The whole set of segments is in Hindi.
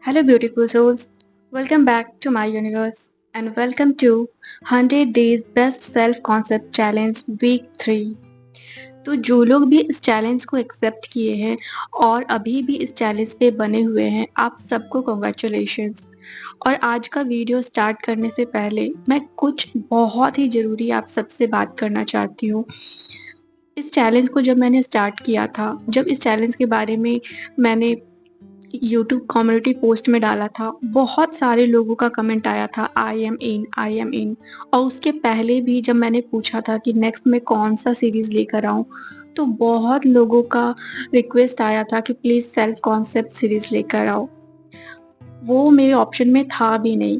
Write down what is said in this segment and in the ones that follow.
Hello, beautiful souls. Welcome back to my universe and welcome to 100 Days Best Self Concept Challenge Week 3। तो जो लोग भी इस चैलेंज को एक्सेप्ट किए हैं और अभी भी इस चैलेंज पे बने हुए हैं, आप सबको कॉन्ग्रेचुलेशंस। और आज का वीडियो स्टार्ट करने से पहले मैं कुछ बहुत ही ज़रूरी आप सबसे बात करना चाहती हूँ। इस चैलेंज को जब मैंने स्टार्ट किया था, जब इस चैलेंज के बारे में मैंने यूट्यूब कम्युनिटी पोस्ट में डाला था, बहुत सारे लोगों का कमेंट आया था I am in, I am इन। और उसके पहले भी जब मैंने पूछा था कि नेक्स्ट मैं कौन सा सीरीज़ लेकर आऊँ, तो बहुत लोगों का रिक्वेस्ट आया था कि प्लीज़ सेल्फ कॉन्सेप्ट सीरीज़ लेकर आओ। वो मेरे ऑप्शन में था भी नहीं,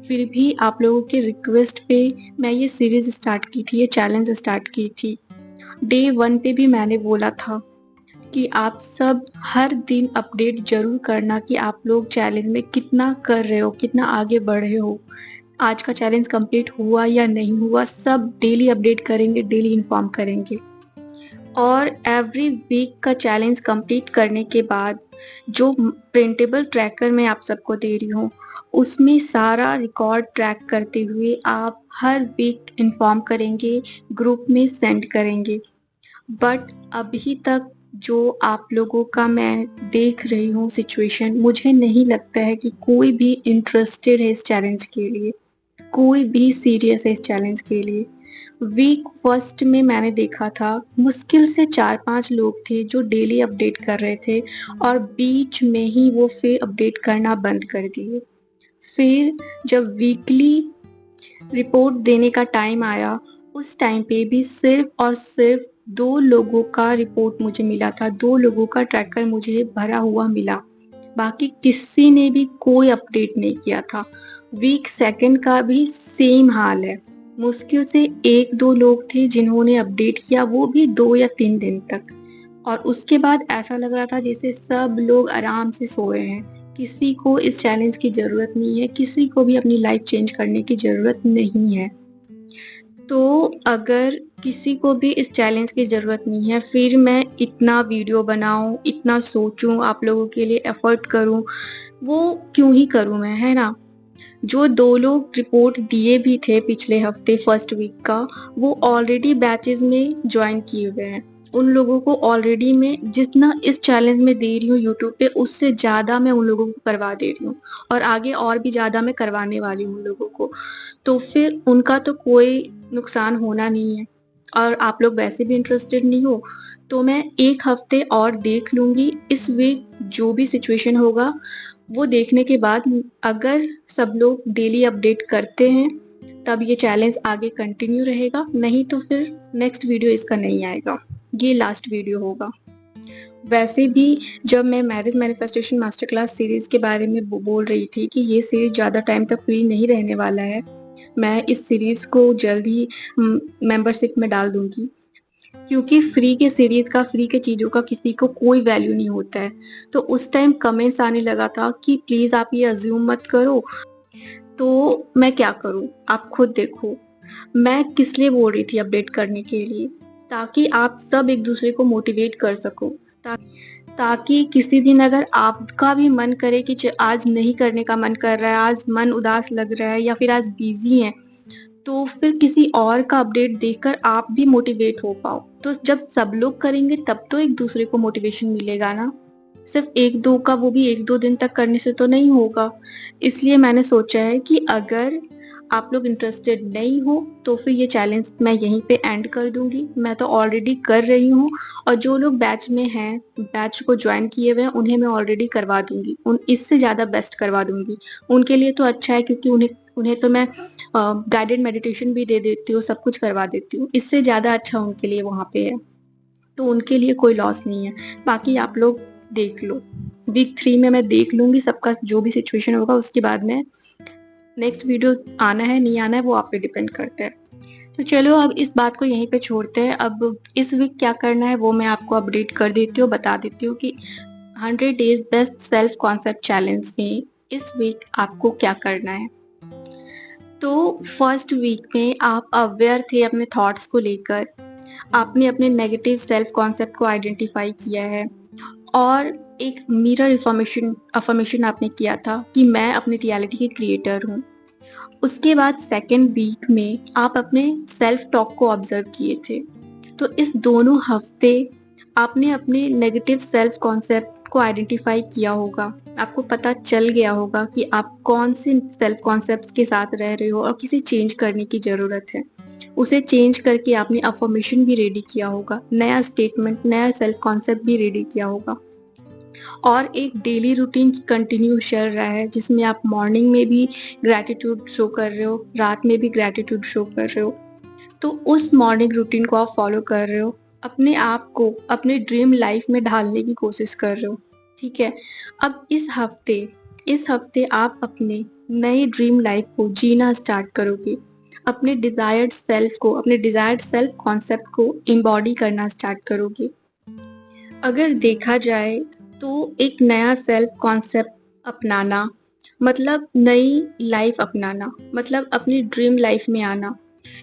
फिर भी आप लोगों के रिक्वेस्ट पे मैं ये सीरीज़ स्टार्ट की थी, ये चैलेंज स्टार्ट की थी। डे 1 पे भी मैंने बोला था कि आप सब हर दिन अपडेट ज़रूर करना कि आप लोग चैलेंज में कितना कर रहे हो, कितना आगे बढ़ रहे हो। आज का चैलेंज कंप्लीट हुआ या नहीं हुआ, सब डेली अपडेट करेंगे, डेली इन्फॉर्म करेंगे। और एवरी वीक का चैलेंज कंप्लीट करने के बाद जो प्रिंटेबल ट्रैकर मैं आप सबको दे रही हूँ, उसमें सारा रिकॉर्ड ट्रैक करते हुए आप हर वीक इन्फॉर्म करेंगे, ग्रुप में सेंड करेंगे। बट अभी तक जो आप लोगों का मैं देख रही हूँ सिचुएशन, मुझे नहीं लगता है कि कोई भी इंटरेस्टेड है इस चैलेंज के लिए, कोई भी सीरियस है इस चैलेंज के लिए। वीक फर्स्ट में मैंने देखा था मुश्किल से 4-5 लोग थे जो डेली अपडेट कर रहे थे और बीच में ही वो फिर अपडेट करना बंद कर दिए। फिर जब वीकली रिपोर्ट देने का टाइम आया, उस टाइम पे भी सिर्फ और सिर्फ 2 लोगों का रिपोर्ट मुझे मिला था, 2 लोगों का ट्रैकर मुझे भरा हुआ मिला। बाकी किसी ने भी कोई अपडेट नहीं किया था। वीक सेकंड का भी सेम हाल है। मुश्किल से 1-2 लोग थे जिन्होंने अपडेट किया, वो भी 2 या 3 दिन तक। और उसके बाद ऐसा लग रहा था जैसे सब लोग आराम से सोए हैं। किसी को इस चैलेंज की ज़रूरत नहीं है, किसी को भी अपनी लाइफ चेंज करने की ज़रूरत नहीं है। तो अगर किसी को भी इस चैलेंज की ज़रूरत नहीं है, फिर मैं इतना वीडियो बनाऊँ, इतना सोचूँ, आप लोगों के लिए एफ़र्ट करूँ, वो क्यों ही करूँ मैं, है ना? जो 2 लोग रिपोर्ट दिए भी थे पिछले हफ्ते फर्स्ट वीक का, वो ऑलरेडी बैचेज़ में जॉइन किए हुए हैं। उन लोगों को ऑलरेडी मैं जितना इस चैलेंज में दे रही हूँ यूट्यूब पे, उससे ज़्यादा मैं उन लोगों को करवा दे रही हूँ और आगे और भी ज़्यादा मैं करवाने वाली हूँ उन लोगों को। तो फिर उनका तो कोई नुकसान होना नहीं है और आप लोग वैसे भी इंटरेस्टेड नहीं हो, तो मैं 1 हफ्ते और देख लूँगी। इस वीक जो भी सिचुएशन होगा, वो देखने के बाद अगर सब लोग डेली अपडेट करते हैं, तब ये चैलेंज आगे कंटिन्यू रहेगा, नहीं तो फिर नेक्स्ट वीडियो इसका नहीं आएगा। ये लास्ट वीडियो होगा। वैसे भी जब मैं marriage manifestation master class series के बारे में बोल रही थी कि ये सीरीज़ ज़्यादा टाइम तक फ्री नहीं रहने वाला है, मैं इस सीरीज़ को जल्द ही मेंबरशिप में डाल दूँगी। क्योंकि फ्री के सीरीज़ का, फ्री के चीज़ों का किसी को कोई वैल्यू नहीं होता है। तो उस टाइम कमेंट्स आने लगा था कि प्लीज़ आप ये अज़्यूम मत करो, तो मैं क्या करूँ? आप खुद देखो। मैं किस लिए बोल रही थी अपडेट करने के लिए, ताकि आप सब एक-दूसरे को मोटिवेट कर सको। ता ताकि किसी दिन अगर आपका भी मन करे कि आज नहीं करने का मन कर रहा है, आज मन उदास लग रहा है या फिर आज बिज़ी हैं, तो फिर किसी और का अपडेट देखकर आप भी मोटिवेट हो पाओ। तो जब सब लोग करेंगे तब तो एक-दूसरे को मोटिवेशन मिलेगा ना। सिर्फ़ 1-2 का, वो भी 1-2 दिन तक करने से तो नहीं होगा। इसलिए मैंने सोचा है कि अगर आप लोग इंटरेस्टेड नहीं हो, तो फिर ये चैलेंज मैं यहीं पे एंड कर दूँगी। मैं तो ऑलरेडी कर रही हूँ और जो लोग बैच में हैं, बैच को जॉइन किए हुए हैं, उन्हें मैं ऑलरेडी करवा दूँगी। इससे ज़्यादा बेस्ट करवा दूँगी। उनके लिए तो अच्छा है क्योंकि उन्हें उन्हें तो मैं गाइडेड मेडिटेशन भी दे देती हूँ, सब कुछ करवा देती हूँ। इससे ज़्यादा अच्छा उनके लिए वहाँ पे है। तो उनके लिए कोई लॉस नहीं है। बाकी आप लोग देख लो। वीक 3 में मैं देख लूँगी सबका जो भी सिचुएशन होगा, उसके बाद में नेक्स्ट वीडियो आना है, नहीं आना है, वो आप पे डिपेंड करता है। तो चलो अब इस बात को यहीं पे छोड़ते हैं। अब इस वीक क्या करना है वो मैं आपको अपडेट कर देती हूँ, बता देती हूँ कि 100 days best self concept challenge में इस वीक आपको क्या करना है। तो फर्स्ट वीक में आप अवेयर थे अपने थॉट्स को लेकर, आपने अपने नेगेटिव सेल्फ कॉन्सेप्ट को आइडेंटिफाई किया है और एक मिरर अफर्मेशन आपने किया था कि मैं अपनी रियलिटी के क्रिएटर हूँ। उसके बाद सेकंड वीक में आप अपने सेल्फ टॉक को ऑब्जर्व किए थे। तो इस दोनों हफ्ते आपने अपने नेगेटिव सेल्फ कॉन्सेप्ट को आइडेंटिफाई किया होगा। आपको पता चल गया होगा कि आप कौन से सेल्फ कॉन्सेप्ट्स के साथ रह रहे हो और किसे चेंज करने की ज़रूरत है। उसे चेंज करके आपने अफर्मेशन भी रेडी किया होगा, नया स्टेटमेंट, नया सेल्फ कॉन्सेप्ट भी रेडी किया होगा। और एक डेली रूटीन कंटिन्यू चल रहा है जिसमें आप मॉर्निंग में भी ग्रैटिट्यूड शो कर रहे हो, रात में भी ग्रैटिट्यूड शो कर रहे हो। तो उस मॉर्निंग रूटीन को आप फॉलो कर रहे हो, अपने आप को अपने ड्रीम लाइफ में ढालने की कोशिश कर रहे हो। ठीक है, अब इस हफ्ते आप अपने नए ड्रीम लाइफ को जीना स्टार्ट करोगे। अपने डिजायर्ड सेल्फ कॉन्सेप्ट को इम्बॉडी करना स्टार्ट करोगे। अगर देखा जाए तो एक नया सेल्फ कॉन्सेप्ट अपनाना मतलब नई लाइफ अपनाना, मतलब अपनी ड्रीम लाइफ में आना।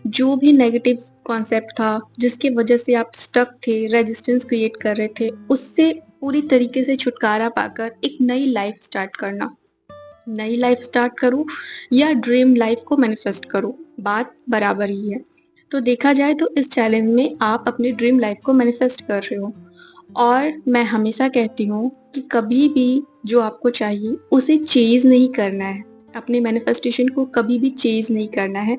जो भी नेगेटिव कॉन्सेप्ट था जिसकी वजह से आप स्टक थे, रेजिस्टेंस क्रिएट कर रहे थे, उससे पूरी तरीके से छुटकारा पाकर एक नई लाइफ स्टार्ट करना। नई लाइफ स्टार्ट करो या ड्रीम लाइफ को मैनिफेस्ट करो, बात बराबर ही है। तो देखा जाए तो इस चैलेंज में आप अपनी ड्रीम लाइफ को मैनिफेस्ट कर रहे हो। और मैं हमेशा कहती हूँ कि कभी भी जो आपको चाहिए उसे चेज नहीं करना है। अपने मैनिफेस्टेशन को कभी भी चेज नहीं करना है,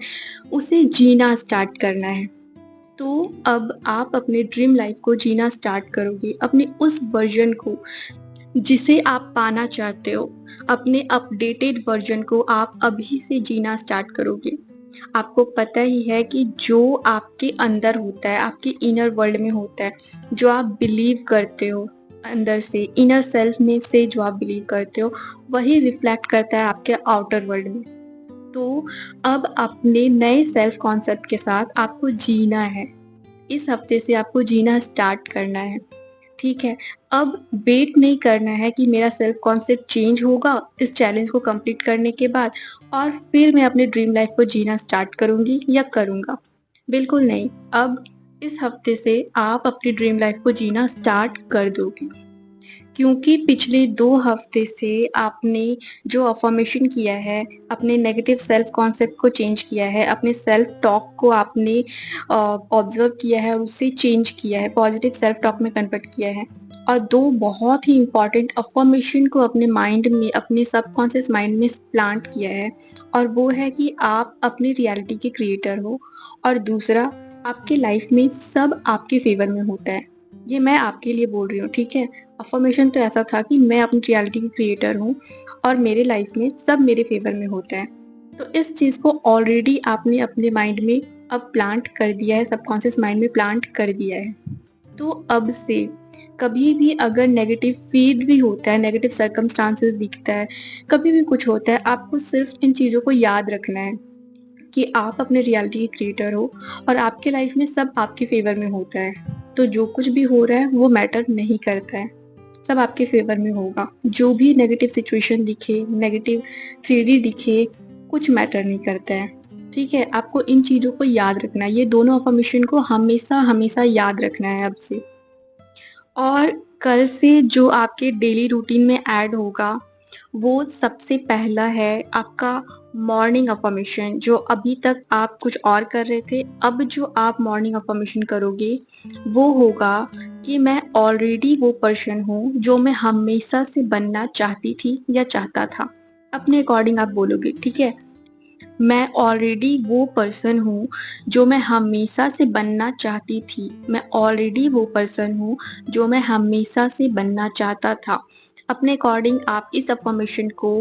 उसे जीना स्टार्ट करना है। तो अब आप अपने ड्रीम लाइफ को जीना स्टार्ट करोगे, अपने उस वर्जन को जिसे आप पाना चाहते हो, अपने अपडेटेड वर्जन को आप अभी से जीना स्टार्ट करोगे। आपको पता ही है कि जो आपके अंदर होता है, आपके इनर वर्ल्ड में होता है, जो आप बिलीव करते हो अंदर से, इनर सेल्फ में से जो आप बिलीव करते हो, वही रिफ्लेक्ट करता है आपके आउटर वर्ल्ड में। तो अब अपने नए सेल्फ कॉन्सेप्ट के साथ आपको जीना है। इस हफ्ते से आपको जीना स्टार्ट करना है। ठीक है, अब वेट नहीं करना है कि मेरा सेल्फ कॉन्सेप्ट चेंज होगा इस चैलेंज को कंप्लीट करने के बाद और फिर मैं अपने ड्रीम लाइफ को जीना स्टार्ट करूंगी या करूंगा। बिल्कुल नहीं, अब इस हफ्ते से आप अपनी ड्रीम लाइफ को जीना स्टार्ट कर दोगे। क्योंकि पिछले 2 हफ्ते से आपने जो अफ़र्मेशन किया है, अपने नेगेटिव सेल्फ कॉन्सेप्ट को चेंज किया है, अपने सेल्फ टॉक को आपने ऑब्ज़र्व किया है और उसे चेंज किया है, पॉज़िटिव सेल्फ टॉक में कन्वर्ट किया है। और 2 बहुत ही इम्पोर्टेंट अफ़र्मेशन को अपने माइंड में, अपने सबकॉन्शियस माइंड में प्लांट किया है, और वो है कि आप अपनी रियलिटी के क्रिएटर हो, और दूसरा, आपके लाइफ में सब आपके फ़ेवर में होता है। ये मैं आपके लिए बोल रही हूँ, ठीक है? अफ़र्मेशन तो ऐसा था कि मैं अपनी रियलिटी की क्रिएटर हूँ और मेरे लाइफ में सब मेरे फ़ेवर में होता है। तो इस चीज़ को ऑलरेडी आपने अपने माइंड में अब प्लांट कर दिया है, सबकॉन्शियस माइंड में प्लांट कर दिया है। तो अब से कभी भी अगर नेगेटिव फ़ीड भी होता है, नेगेटिव सर्कमस्टांसेस दिखता है, कभी भी कुछ होता है, आपको सिर्फ़ इन चीज़ों को याद रखना है कि आप अपने रियलिटी के क्रिएटर हो और आपके लाइफ में सब आपके फ़ेवर में होता है। तो जो कुछ भी हो रहा है वो मैटर नहीं करता है, सब आपके फ़ेवर में होगा। जो भी नेगेटिव सिचुएशन दिखे, नेगेटिव 3D दिखे, कुछ मैटर नहीं करता है, ठीक है? आपको इन चीज़ों को याद रखना है, ये दोनों अफ़र्मेशन को हमेशा याद रखना है अब से। और कल से जो आपके डेली रूटीन में ऐड होगा, वो सबसे पहला है आपका मॉर्निंग अफ़र्मेशन। जो अभी तक आप कुछ और कर रहे थे, अब जो आप मॉर्निंग अफ़र्मेशन करोगे, वो होगा कि मैं ऑलरेडी वो पर्सन हूँ जो मैं हमेशा से बनना चाहती थी या चाहता था। अपने अकॉर्डिंग आप बोलोगे, ठीक है? मैं ऑलरेडी वो पर्सन हूँ जो मैं हमेशा से बनना चाहती थी। मैं ऑलरेडी वो पर्सन हूँ जो मैं हमेशा से बनना चाहता था। अपने अकॉर्डिंग आप इस अफ़र्मेशन को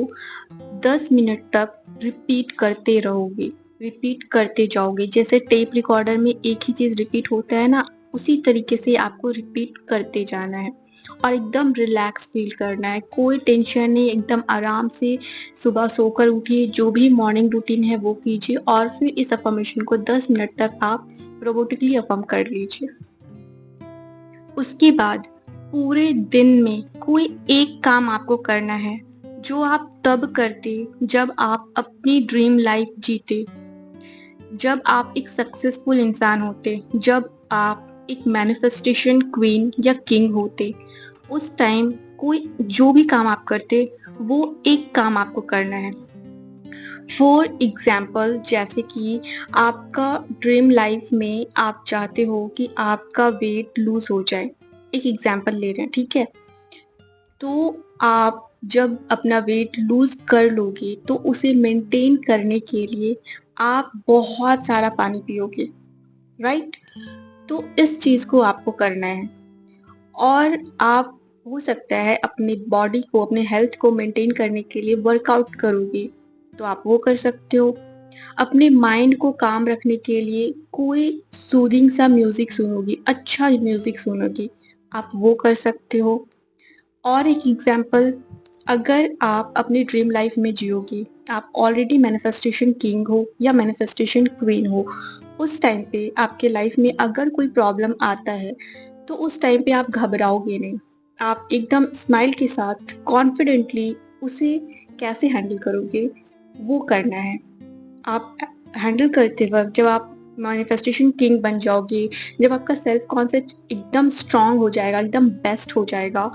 10 मिनट तक रिपीट करते रहोगे, रिपीट करते जाओगे। जैसे टेप रिकॉर्डर में एक ही चीज़ रिपीट होता है ना, उसी तरीके से आपको रिपीट करते जाना है और एकदम रिलैक्स फ़ील करना है। कोई टेंशन नहीं, एकदम आराम से सुबह सोकर उठिए, जो भी मॉर्निंग रूटीन है वो कीजिए और फिर इस अफ़र्मेशन को 10 मिनट तक आप रोबोटिकली अफ़र्म कर लीजिए। उसके बाद पूरे दिन में कोई एक काम आपको करना है, जो आप तब करते जब आप अपनी ड्रीम लाइफ जीते, जब आप एक सक्सेसफुल इंसान होते, जब आप एक मैनिफेस्टेशन क्वीन या किंग होते। उस टाइम कोई जो भी काम आप करते वो एक काम आपको करना है। फॉर एग्जाम्पल जैसे कि आपका ड्रीम लाइफ में आप चाहते हो कि आपका वेट लूज हो जाए, एक एग्जाम्पल ले रहे हैं, ठीक है। तो आप जब अपना वेट लूज कर लोगे तो उसे मेंटेन करने के लिए आप बहुत सारा पानी पियोगे, राइट। तो इस चीज को आपको करना है। और आप हो सकता है अपनी बॉडी को, अपने हेल्थ को मेंटेन करने के लिए वर्कआउट करोगे, तो आप वो कर सकते हो। अपने माइंड को काम रखने के लिए कोई सूदिंग सा म्यूजिक सुनोगी, अच्छा म्यूजिक सुनोगी, आप वो कर सकते हो। और एक एग्जाम्पल, अगर आप अपनी ड्रीम लाइफ में जियोगे, आप ऑलरेडी मैनिफेस्टेशन किंग हो या मैनिफेस्टेशन क्वीन हो, उस टाइम पे आपके लाइफ में अगर कोई प्रॉब्लम आता है तो उस टाइम पे आप घबराओगे नहीं, आप एकदम स्माइल के साथ कॉन्फिडेंटली उसे कैसे हैंडल करोगे, वो करना है। आप हैंडल करते वक्त जब आप मैनिफेस्टेशन किंग बन जाओगे, जब आपका सेल्फ कॉन्सेप्ट एकदम स्ट्रांग हो जाएगा, एकदम बेस्ट हो जाएगा,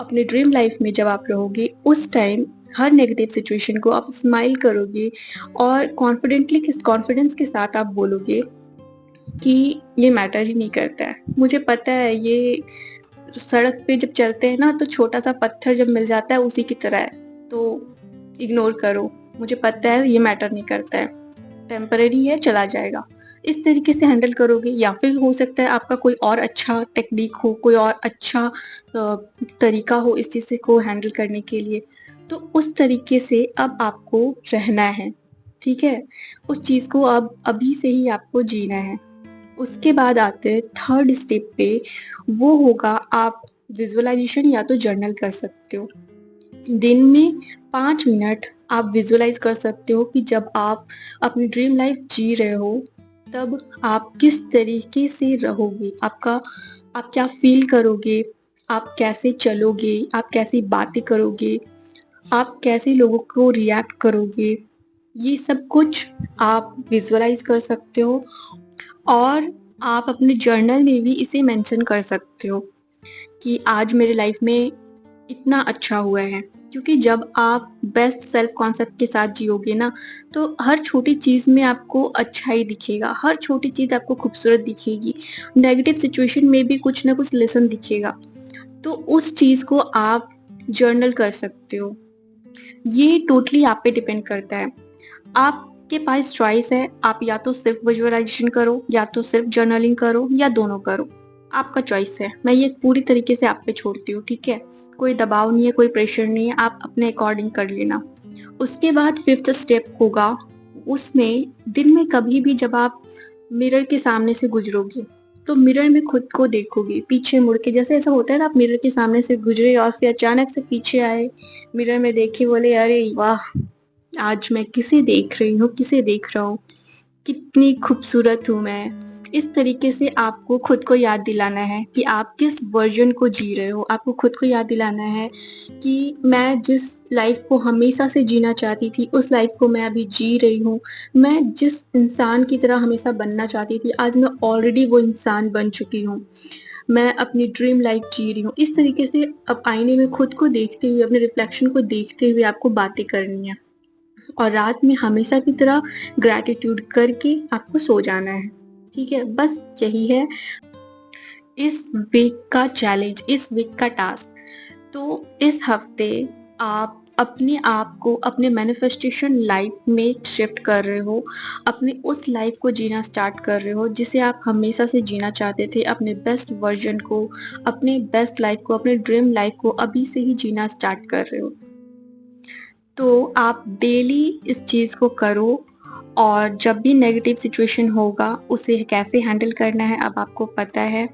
अपने ड्रीम लाइफ में जब आप रहोगे, उस टाइम हर नेगेटिव सिचुएशन को आप स्माइल करोगे और कॉन्फिडेंस के साथ आप बोलोगे कि ये मैटर ही नहीं करता है, मुझे पता है ये सड़क पे जब चलते हैं ना तो छोटा सा पत्थर जब मिल जाता है उसी की तरह है, तो इग्नोर करो, मुझे पता है ये मैटर नहीं करता है, टेम्परेरी है, चला जाएगा। इस तरीके से हैंडल करोगे। या फिर हो सकता है आपका कोई और अच्छा टेक्निक हो, कोई और अच्छा तरीका हो इस चीज़ को हैंडल करने के लिए, तो उस तरीके से अब आपको रहना है, ठीक है। उस चीज़ को अब अभी से ही आपको जीना है। उसके बाद आते हैं थर्ड स्टेप पे, वो होगा आप विजुअलाइजेशन या तो जर्नल कर सकते हो। दिन में 5 मिनट आप विजुअलाइज कर सकते हो कि जब आप अपनी ड्रीम लाइफ जी रहे हो तब आप किस तरीके से रहोगे, आप क्या फील करोगे, आप कैसे चलोगे, आप कैसी बातें करोगे, आप कैसे लोगों को रिएक्ट करोगे, ये सब कुछ आप विजुअलाइज कर सकते हो। और आप अपने जर्नल में भी इसे मेंशन कर सकते हो कि आज मेरे लाइफ में इतना अच्छा हुआ है। क्योंकि जब आप बेस्ट सेल्फ कॉन्सेप्ट के साथ जियोगे ना, तो हर छोटी चीज़ में आपको अच्छा ही दिखेगा, हर छोटी चीज़ आपको खूबसूरत दिखेगी, नेगेटिव सिचुएशन में भी कुछ ना कुछ लेसन दिखेगा। तो उस चीज़ को आप जर्नल कर सकते हो। ये टोटली आप पे डिपेंड करता है। आपके पास चॉइस है, आप या तो सिर्फ विजुअलाइजेशन करो, या तो सिर्फ जर्नलिंग करो, या दोनों करो। आपका चॉइस है, मैं ये पूरी तरीके से आप पे छोड़ती हूँ, ठीक है। कोई दबाव नहीं है, कोई प्रेशर नहीं है, आप अपने अकॉर्डिंग कर लेना। उसके बाद फिफ्थ स्टेप होगा, उसमें दिन में कभी भी जब आप मिरर के सामने से गुजरोगे तो मिरर में खुद को देखोगे पीछे मुड़ के। जैसे ऐसा होता है ना, आप मिरर के सामने से गुजरे और फिर अचानक से पीछे आए, मिरर में देखे, बोले अरे वाह, आज मैं किसे देख रही हूँ, किसे देख रहा हूँ, कितनी खूबसूरत हूँ मैं। इस तरीके से आपको खुद को याद दिलाना है कि आप किस वर्जन को जी रहे हो। आपको खुद को याद दिलाना है कि मैं जिस लाइफ को हमेशा से जीना चाहती थी, उस लाइफ को मैं अभी जी रही हूँ। मैं जिस इंसान की तरह हमेशा बनना चाहती थी, आज मैं ऑलरेडी वो इंसान बन चुकी हूँ। मैं अपनी ड्रीम लाइफ जी रही हूँ। इस तरीके से अब आईने में खुद को देखते हुए, अपने रिफ्लेक्शन को देखते हुए आपको बातें करनी है। और रात में हमेशा की तरह ग्रैटिट्यूड करके आपको सो जाना है, ठीक है। बस यही है इस वीक का चैलेंज, इस वीक का टास्क। तो इस हफ्ते आप अपने आप को अपने मैनिफेस्टेशन लाइफ में शिफ्ट कर रहे हो, अपने उस लाइफ को जीना स्टार्ट कर रहे हो जिसे आप हमेशा से जीना चाहते थे। अपने बेस्ट वर्जन को, अपने बेस्ट लाइफ को, अपने ड्रीम लाइफ को अभी से ही जीना स्टार्ट कर रहे हो। तो आप डेली इस चीज़ को करो, और जब भी नेगेटिव सिचुएशन होगा उसे कैसे हैंडल करना है अब आपको पता है।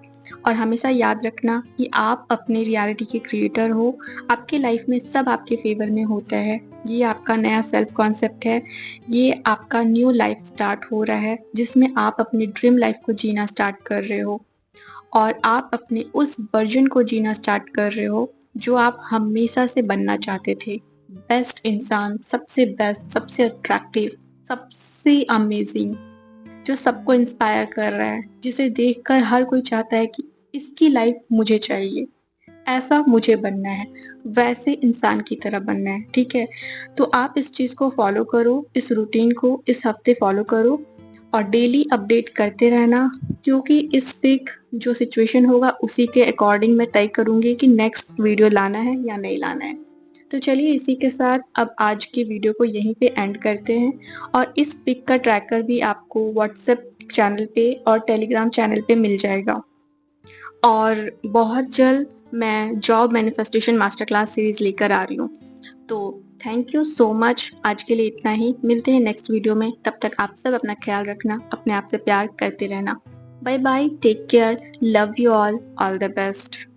और हमेशा याद रखना कि आप अपने रियलिटी के क्रिएटर हो। आपके लाइफ में सब आपके फेवर में होता है। ये आपका नया सेल्फ कॉन्सेप्ट है, ये आपका न्यू लाइफ स्टार्ट हो रहा है जिसमें आप अपनी ड्रीम लाइफ को जीना स्टार्ट कर रहे हो। और आप अपने उस वर्जन को जीना स्टार्ट कर रहे हो जो आप हमेशा से बनना चाहते थे। बेस्ट इंसान, सबसे बेस्ट, सबसे अट्रैक्टिव, सबसे अमेजिंग, जो सबको इंस्पायर कर रहा है, जिसे देखकर हर कोई चाहता है कि इसकी लाइफ मुझे चाहिए। ऐसा मुझे बनना है, वैसे इंसान की तरह बनना है, ठीक है? तो आप इस चीज़ को फ़ॉलो करो, इस रूटीन को इस हफ़्ते फ़ॉलो करो और डेली अपडेट करते रहना, क्योंकि इस वीक जो सिचुएशन होगा उसी के अकॉर्डिंग मैं तय करूँगी कि नेक्स्ट वीडियो लाना है या नहीं लाना है। तो चलिए इसी के साथ अब आज की वीडियो को यहीं पे एंड करते हैं और इस पिक का ट्रैकर भी आपको व्हाट्सएप चैनल पे और टेलीग्राम चैनल पे मिल जाएगा। और बहुत जल्द मैं job manifestation master class series लेकर आ रही हूँ। तो थैंक यू सो मच, आज के लिए इतना ही। मिलते हैं नेक्स्ट वीडियो में, तब तक आप सब अपना ख्याल रखना, अपने आप से प्यार करते रहना। Bye bye, take care, love you all the best.